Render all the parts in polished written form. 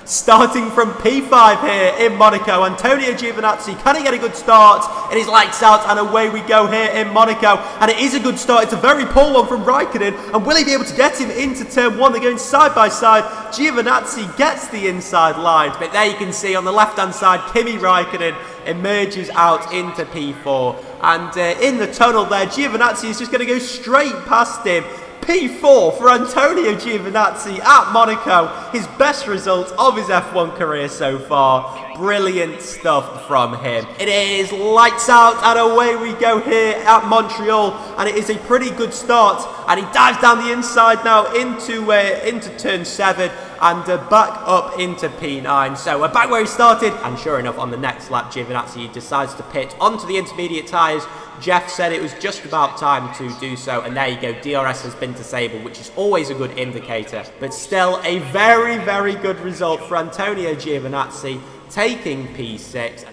Starting from P5 here in Monaco, Antonio Giovinazzi, can he get a good start? It is lights out and away we go here in Monaco. And it is a good start. It's a very poor one from Raikkonen. And will he be able to get him into turn one? They're going side by side. Giovinazzi gets the inside line. But there you can see on the left-hand side, Kimi Raikkonen emerges out into P4. And in the tunnel there, Giovinazzi is just going to go straight past him. P4 for Antonio Giovinazzi at Monaco. His best result of his F1 career so far. Brilliant stuff from him. It is lights out and away we go here at Montreal. And it is a pretty good start. And he dives down the inside now into turn 7 and back up into P9. So back where he started. And sure enough, on the next lap, Giovinazzi decides to pit onto the intermediate tyres. Jeff said it was just about time to do so, and there you go, DRS has been disabled, which is always a good indicator. But still, a very, very good result for Antonio Giovinazzi, taking P6.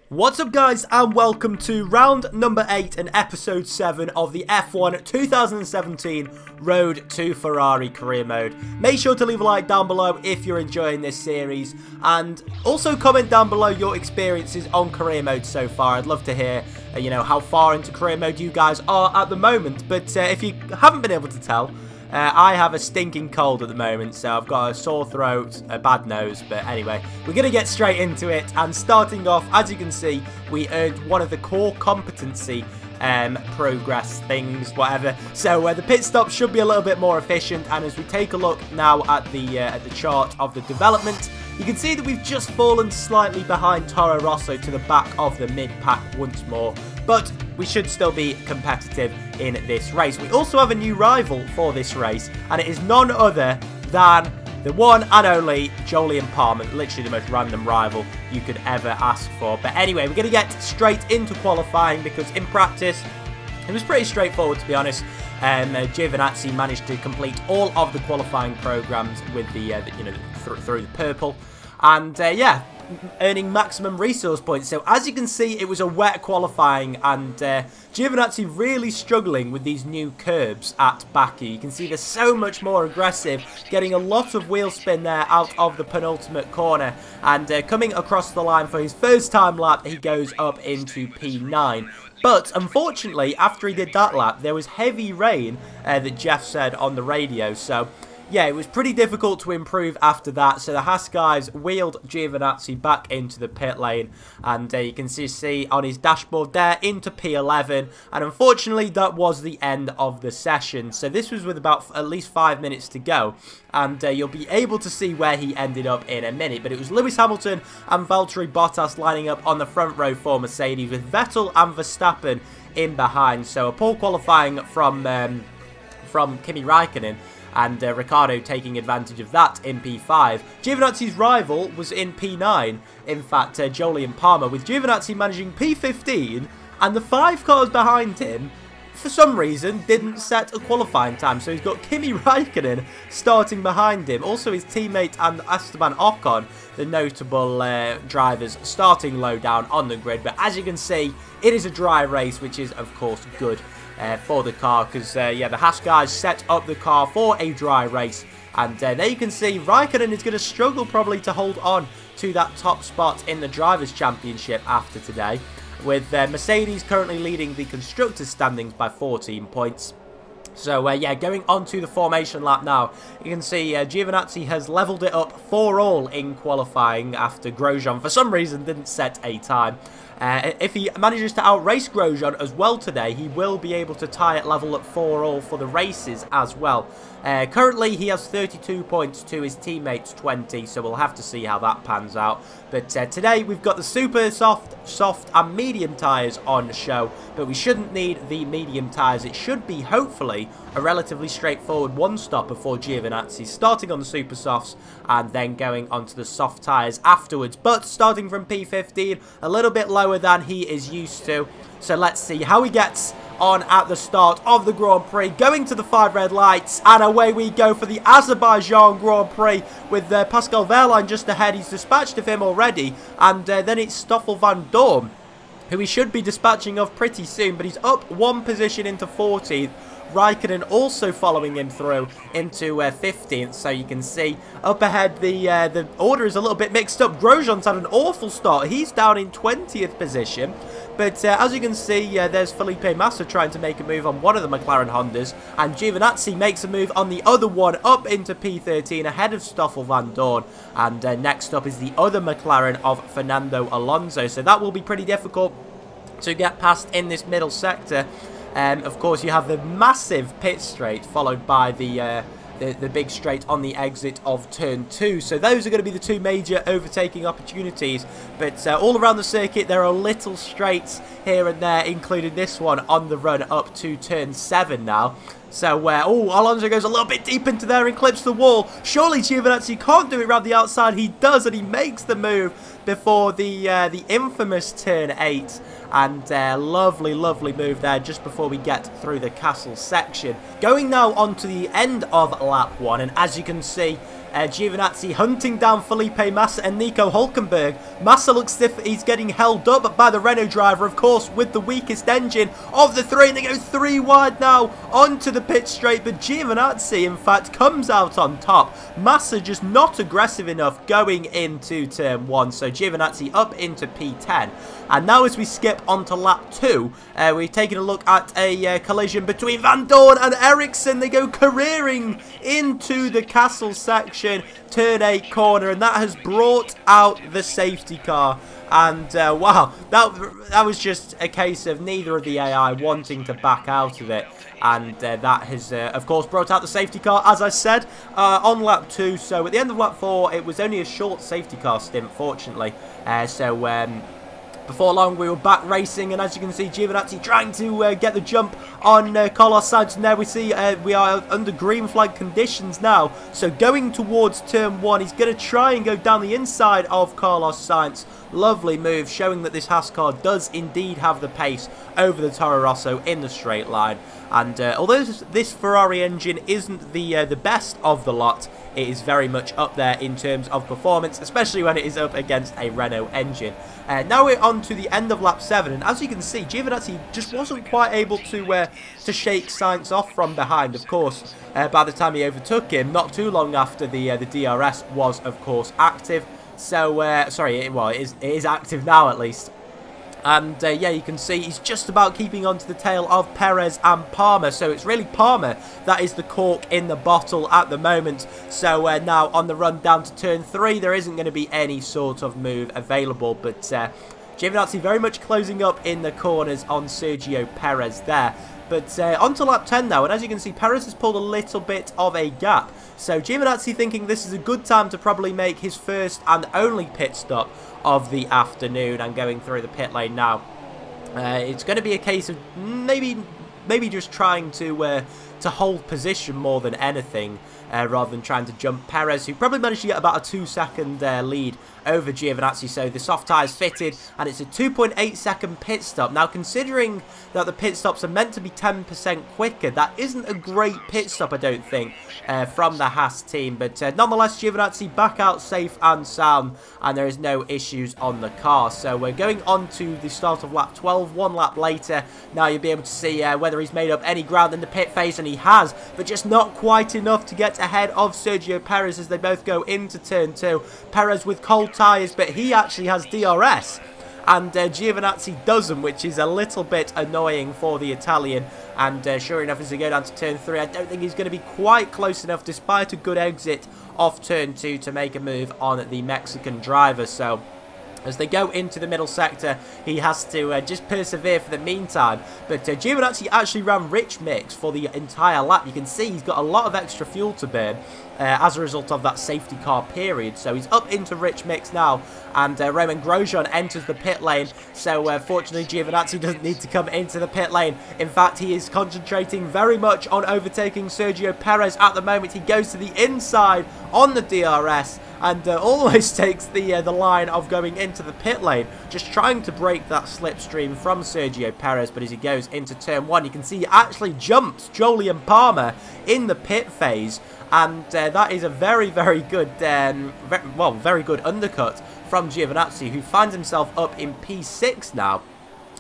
What's up guys, and welcome to round number 8 and episode 7 of the F1 2017 Road to Ferrari career mode. Make sure to leave a like down below if you're enjoying this series, and also comment down below your experiences on career mode so far. I'd love to hear, you know, how far into career mode you guys are at the moment. But if you haven't been able to tell, I have a stinking cold at the moment, so I've got a sore throat, a bad nose, but anyway, we're going to get straight into it. And starting off, as you can see, we earned one of the core competency progress things, whatever. So the pit stop should be a little bit more efficient, and as we take a look now at the chart of the development, you can see that we've just fallen slightly behind Toro Rosso to the back of the mid-pack once more, but we should still be competitive in this race. We also have a new rival for this race, and it is none other than the one and only Jolyon Palmer. Literally the most random rival you could ever ask for. But anyway, we're going to get straight into qualifying, because in practice it was pretty straightforward, to be honest. Giovinazzi managed to complete all of the qualifying programs with the through the purple, and yeah, earning maximum resource points. So as you can see, it was a wet qualifying, and Giovinazzi really struggling with these new curbs at Baku. You can see they're so much more aggressive, getting a lot of wheel spin there out of the penultimate corner, and coming across the line for his first time lap, he goes up into P9. But unfortunately, after he did that lap, there was heavy rain that Jeff said on the radio, so yeah, it was pretty difficult to improve after that. So the Haas guys wheeled Giovinazzi back into the pit lane, and you can see on his dashboard there into P11, and unfortunately that was the end of the session. So this was with about at least 5 minutes to go, and you'll be able to see where he ended up in a minute. But it was Lewis Hamilton and Valtteri Bottas lining up on the front row for Mercedes, with Vettel and Verstappen in behind. So a poor qualifying from Kimi Raikkonen, and Ricciardo taking advantage of that in P5. Giovinazzi's rival was in P9, in fact, Jolyon Palmer, with Giovinazzi managing P15, and the 5 cars behind him, for some reason, didn't set a qualifying time. So he's got Kimi Raikkonen starting behind him. Also his teammate and Esteban Ocon, the notable drivers, starting low down on the grid. But as you can see, it is a dry race, which is, of course, good for the car, because yeah, the Haas guys set up the car for a dry race, and there you can see Raikkonen is going to struggle probably to hold on to that top spot in the Drivers' Championship after today, with Mercedes currently leading the Constructors' standings by 14 points. So yeah, going on to the formation lap now, you can see Giovinazzi has levelled it up 4-all in qualifying after Grosjean for some reason didn't set a time. If he manages to outrace Grosjean as well today, he will be able to tie it level at 4-all for the races as well. Currently, he has 32 points to his teammates' 20, so we'll have to see how that pans out. But today, we've got the super soft and medium tyres on show, but we shouldn't need the medium tyres. It should be, hopefully, a relatively straightforward one-stopper for Giovinazzi, starting on the super softs and then going onto the soft tyres afterwards. But starting from P15, a little bit lower than he is used to. So let's see how he gets on at the start of the Grand Prix, going to the 5 red lights, and away we go for the Azerbaijan Grand Prix with Pascal Wehrlein just ahead. He's dispatched of him already, and then it's Stoffel van Dorn, who he should be dispatching of pretty soon, but he's up 1 position into 14th. Raikkonen also following him through into 15th. So you can see up ahead the order is a little bit mixed up. Grosjean's had an awful start. He's down in 20th position. But as you can see, there's Felipe Massa trying to make a move on one of the McLaren Hondas. And Giovinazzi makes a move on the other one up into P13 ahead of Stoffel Van Dorn. And next up is the other McLaren of Fernando Alonso. So that will be pretty difficult to get past in this middle sector. Of course, you have the massive pit straight followed by the big straight on the exit of turn 2. So those are going to be the two major overtaking opportunities. But all around the circuit, there are little straights here and there, including this one on the run up to turn 7 now. So, Alonso goes a little bit deep into there and clips the wall. Surely Giovinazzi can't do it around the outside. He does, and he makes the move before the infamous turn 8. And lovely, lovely move there just before we get through the castle section. Going now on to the end of lap 1, and as you can see, Giovinazzi hunting down Felipe Massa and Nico Hülkenberg. Massa looks as if he's getting held up by the Renault driver, of course, with the weakest engine of the three. And they go 3 wide now onto the pit straight. But Giovinazzi, in fact, comes out on top. Massa just not aggressive enough going into turn 1. So Giovinazzi up into P10. And now as we skip onto lap 2, we're taking a look at a collision between Van Dorn and Ericsson. They go careering into the castle section, turn 8 corner, and that has brought out the safety car. And wow, that was just a case of neither of the AI wanting to back out of it. And that has, of course, brought out the safety car, as I said, on lap 2. So at the end of lap 4, it was only a short safety car stint, fortunately. Before long, we were back racing, and as you can see, Giovinazzi trying to get the jump on Carlos Sainz. And there we see we are under green flag conditions now. So going towards turn 1, he's going to try and go down the inside of Carlos Sainz. Lovely move, showing that this Haas car does indeed have the pace over the Toro Rosso in the straight line. And although this Ferrari engine isn't the best of the lot, it is very much up there in terms of performance, especially when it is up against a Renault engine. Now we're on to the end of lap 7, and as you can see, Giovinazzi just wasn't quite able to shake Sainz off from behind. Of course, by the time he overtook him, not too long after the DRS was, of course, active. So, sorry, it is active now at least. And yeah, you can see he's just about keeping on to the tail of Perez and Palmer. So it's really Palmer that is the cork in the bottle at the moment. So now on the run down to turn 3, there isn't going to be any sort of move available. But Giovinazzi very much closing up in the corners on Sergio Perez there. But on to lap 10 now, and as you can see, Perez has pulled a little bit of a gap. So Giovinazzi thinking this is a good time to probably make his first and only pit stop of the afternoon, and going through the pit lane now. It's going to be a case of maybe just trying to hold position more than anything, rather than trying to jump Perez, who probably managed to get about a 2-second lead over Giovinazzi. So the soft tyres fitted, and it's a 2.8-second pit stop. Now, considering that the pit stops are meant to be 10% quicker, that isn't a great pit stop, I don't think, from the Haas team. But nonetheless, Giovinazzi back out safe and sound, and there is no issues on the car. So we're going on to the start of lap 12, 1 lap later. Now you'll be able to see whether he's made up any ground in the pit phase, and he has, but just not quite enough to get ahead of Sergio Perez as they both go into turn 2. Perez with cold tyres, but he actually has DRS, and Giovinazzi doesn't, which is a little bit annoying for the Italian. And sure enough, as they go down to turn 3, I don't think he's going to be quite close enough, despite a good exit off turn 2, to make a move on the Mexican driver. So as they go into the middle sector, he has to just persevere for the meantime. But Giovinazzi actually ran rich mix for the entire lap. You can see he's got a lot of extra fuel to burn as a result of that safety car period. So he's up into rich mix now, and Romain Grosjean enters the pit lane. So fortunately, Giovinazzi doesn't need to come into the pit lane. In fact, he is concentrating very much on overtaking Sergio Perez at the moment. He goes to the inside on the DRS, and almost takes the line of going into the pit lane, just trying to break that slipstream from Sergio Perez. But as he goes into turn 1, you can see he actually jumps Julian Palmer in the pit phase, and that is a very, very good, very good undercut from Giovinazzi, who finds himself up in P6 now.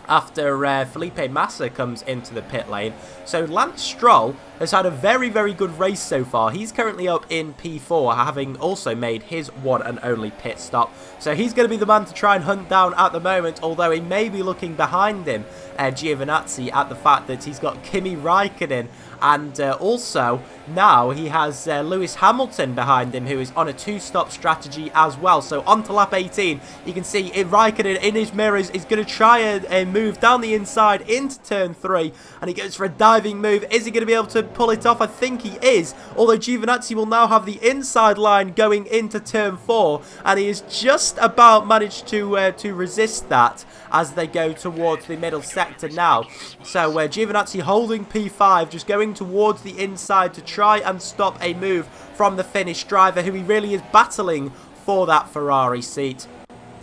after Felipe Massa comes into the pit lane. So Lance Stroll has had a very, very good race so far. He's currently up in P4, having also made his one and only pit stop. So he's going to be the man to try and hunt down at the moment, although he may be looking behind him, Giovinazzi, at the fact that he's got Kimi Raikkonen, and also now he has Lewis Hamilton behind him, who is on a two-stop strategy as well. So on to lap 18, you can see Raikkonen in his mirrors is going to try and move down the inside into turn 3, and he goes for a diving move. Is he going to be able to pull it off? I think he is, although Giovinazzi will now have the inside line going into turn 4, and he has just about managed to resist that as they go towards the middle sector now. So Giovinazzi holding P5, just going towards the inside to try and stop a move from the Finnish driver, who he really is battling for that Ferrari seat.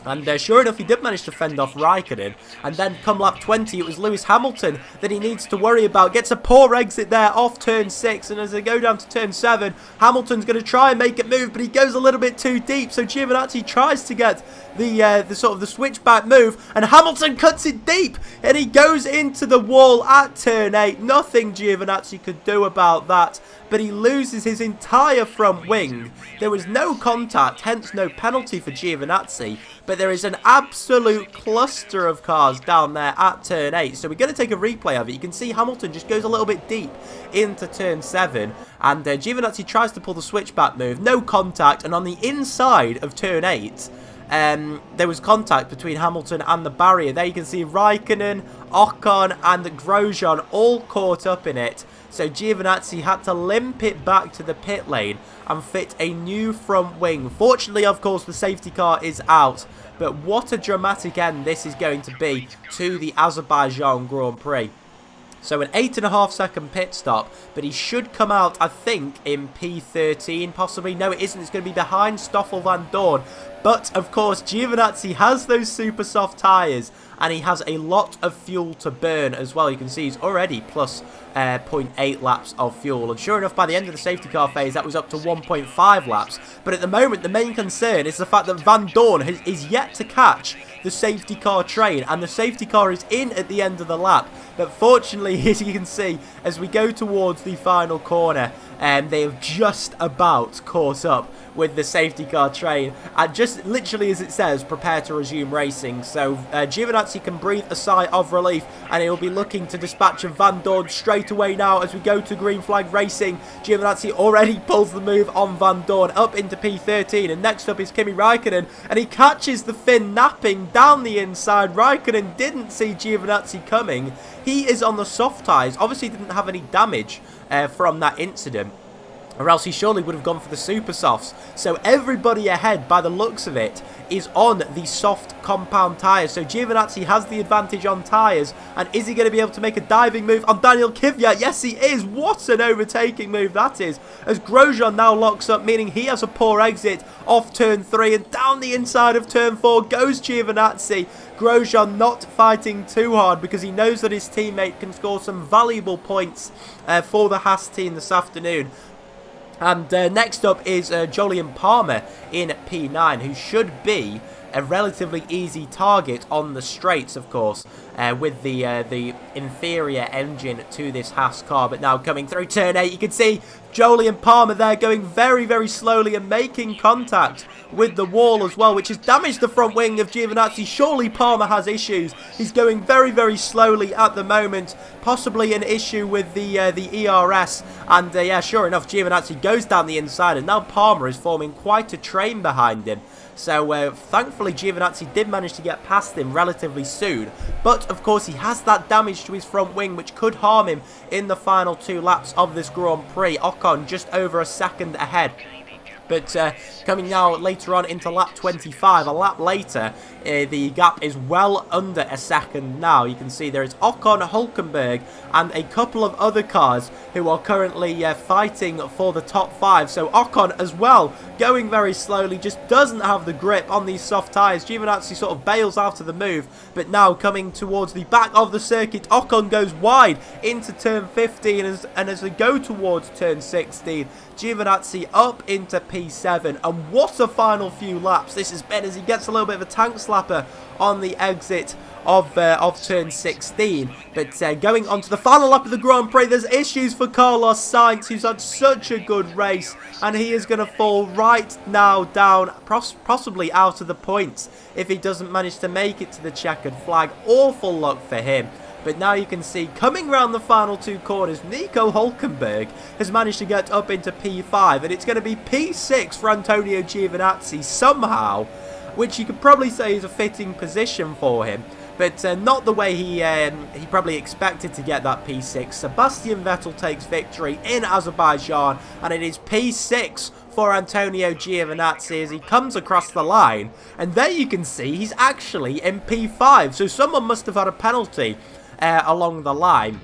And sure enough, he did manage to fend off Raikkonen. And then come lap 20, it was Lewis Hamilton that he needs to worry about. Gets a poor exit there off turn 6. And as they go down to turn 7, Hamilton's going to try and make it move, but he goes a little bit too deep. So Giovinazzi tries to get the sort of the switchback move, and Hamilton cuts it deep, and he goes into the wall at turn 8. Nothing Giovinazzi could do about that, but he loses his entire front wing. There was no contact, hence no penalty for Giovinazzi, but there is an absolute cluster of cars down there at turn 8. So we're going to take a replay of it. You can see Hamilton just goes a little bit deep into turn 7, and Giovinazzi tries to pull the switchback move, no contact, and on the inside of turn 8, there was contact between Hamilton and the barrier. There you can see Raikkonen, Ocon and Grosjean all caught up in it. So Giovinazzi had to limp it back to the pit lane and fit a new front wing. Fortunately, of course, the safety car is out. But what a dramatic end this is going to be to the Azerbaijan Grand Prix. So an 8.5 second pit stop, but he should come out, I think, in P13, possibly. No, it isn't. It's going to be behind Stoffel Van Dorn. But, of course, Giovinazzi has those super soft tyres, and he has a lot of fuel to burn as well. You can see he's already plus 0.8 laps of fuel. And sure enough, by the end of the safety car phase, that was up to 1.5 laps. But at the moment, the main concern is the fact that Van Dorn is yet to catch the safety car train, and the safety car is in at the end of the lap. But fortunately, as you can see, as we go towards the final corner, they have just about caught up with the safety car train, and just literally as it says, prepare to resume racing. So Giovinazzi can breathe a sigh of relief, and he'll be looking to dispatch of Van Dorn straight away now as we go to green flag racing. Giovinazzi already pulls the move on Van Dorn up into P13, and next up is Kimi Raikkonen, and he catches the Finn napping down the inside. Raikkonen didn't see Giovinazzi coming. He is on the soft tyres, obviously didn't have any damage from that incident, or else he surely would have gone for the super softs. So everybody ahead, by the looks of it, is on the soft compound tyres. So Giovinazzi has the advantage on tyres, and is he going to be able to make a diving move on Daniel Kvyat? Yes, he is. What an overtaking move that is, as Grosjean now locks up, meaning he has a poor exit off turn 3, and down the inside of turn 4 goes Giovinazzi. Grosjean not fighting too hard because he knows that his teammate can score some valuable points for the Haas team this afternoon. And next up is Jolyon Palmer in P9, who should be a relatively easy target on the straights, of course, with the inferior engine to this Haas car. But now coming through turn 8, you can see Jolyon Palmer there going very, very slowly and making contact with the wall as well, which has damaged the front wing of Giovinazzi. Surely Palmer has issues. He's going very, very slowly at the moment, possibly an issue with the ERS. And yeah, sure enough, Giovinazzi goes down the inside, and now Palmer is forming quite a train behind him. So thankfully Giovinazzi did manage to get past him relatively soon, but of course he has that damage to his front wing which could harm him in the final 2 laps of this Grand Prix. Ocon just over a second ahead. But coming now later on into lap 25, a lap later, the gap is well under a second now. You can see there is Ocon, Hülkenberg, and a couple of other cars who are currently fighting for the top 5. So Ocon as well, going very slowly, just doesn't have the grip on these soft tyres. Giovinazzi sort of bails out of the move, but now coming towards the back of the circuit, Ocon goes wide into turn 15, and as they go towards turn 16, Giovinazzi up into P7. And what a final few laps this has been, as he gets a little bit of a tank slapper on the exit of turn 16. But going on to the final lap of the Grand Prix, there's issues for Carlos Sainz, who's had such a good race, and he is going to fall right now down, possibly out of the points, if he doesn't manage to make it to the checkered flag. Awful luck for him. But now you can see, coming round the final two corners, Nico Hülkenberg has managed to get up into P5, and it's going to be P6 for Antonio Giovinazzi somehow, which you could probably say is a fitting position for him. But not the way he probably expected to get that P6. Sebastian Vettel takes victory in Azerbaijan, and it is P6 for Antonio Giovinazzi as he comes across the line. And there you can see he's actually in P5, so someone must have had a penalty along the line.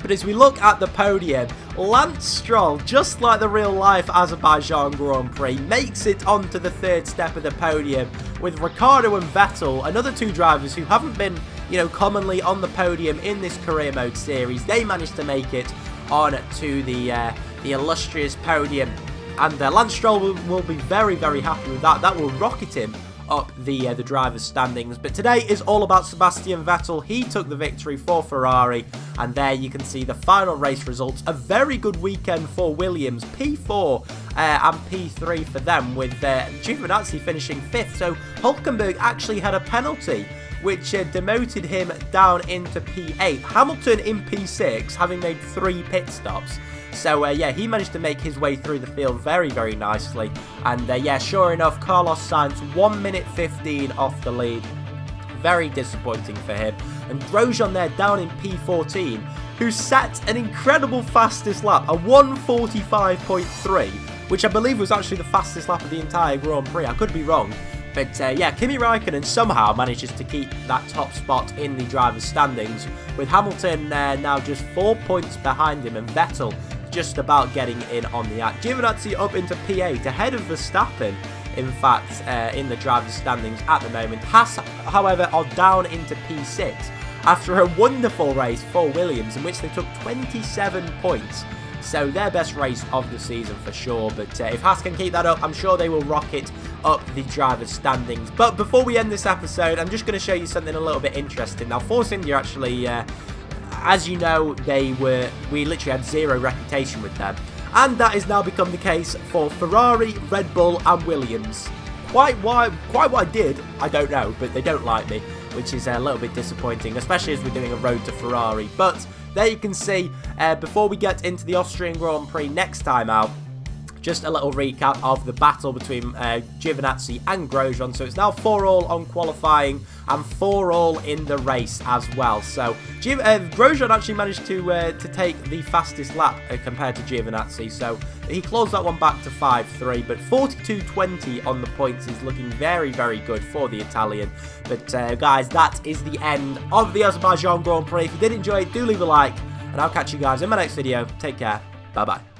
But as we look at the podium, Lance Stroll, just like the real-life Azerbaijan Grand Prix, makes it onto the third step of the podium, with Ricciardo and Vettel, another two drivers who haven't been, you know, commonly on the podium in this career mode series. They managed to make it on to the illustrious podium, and Lance Stroll will be very, very happy with that. That will rocket him up the drivers' standings. But today is all about Sebastian Vettel. He took the victory for Ferrari, and there you can see the final race results. A very good weekend for Williams, P4 and P3 for them, with Giovinazzi finishing 5th. So Hülkenberg actually had a penalty which demoted him down into P8. Hamilton in P6, having made 3 pit stops. So, yeah, he managed to make his way through the field very, very nicely. And, yeah, sure enough, Carlos Sainz, 1 minute 15 off the lead. Very disappointing for him. And Grosjean there down in P14, who set an incredible fastest lap, a 1:45.3, which I believe was actually the fastest lap of the entire Grand Prix. I could be wrong. But, yeah, Kimi Raikkonen somehow manages to keep that top spot in the drivers' standings, with Hamilton now just 4 points behind him, and Vettel just about getting in on the act. Giovinazzi up into P8, ahead of Verstappen, in fact, in the drivers' standings at the moment. Haas, however, are down into P6 after a wonderful race for Williams, in which they took 27 points. So their best race of the season for sure. But if Haas can keep that up, I'm sure they will rocket up the drivers' standings. But before we end this episode, I'm just going to show you something a little bit interesting. Now, Force India actually, as you know, we literally had zero reputation with them. And that has now become the case for Ferrari, Red Bull and Williams. Quite what I did, I don't know, but they don't like me, which is a little bit disappointing, especially as we're doing a road to Ferrari. But there you can see, before we get into the Austrian Grand Prix next time out, just a little recap of the battle between Giovinazzi and Grosjean. So it's now 4-all on qualifying and 4-all in the race as well. So Grosjean actually managed to take the fastest lap compared to Giovinazzi. So he closed that one back to 5-3. But 42.20 on the points is looking very, very good for the Italian. But guys, that is the end of the Azerbaijan Grand Prix. If you did enjoy it, do leave a like. And I'll catch you guys in my next video. Take care. Bye-bye.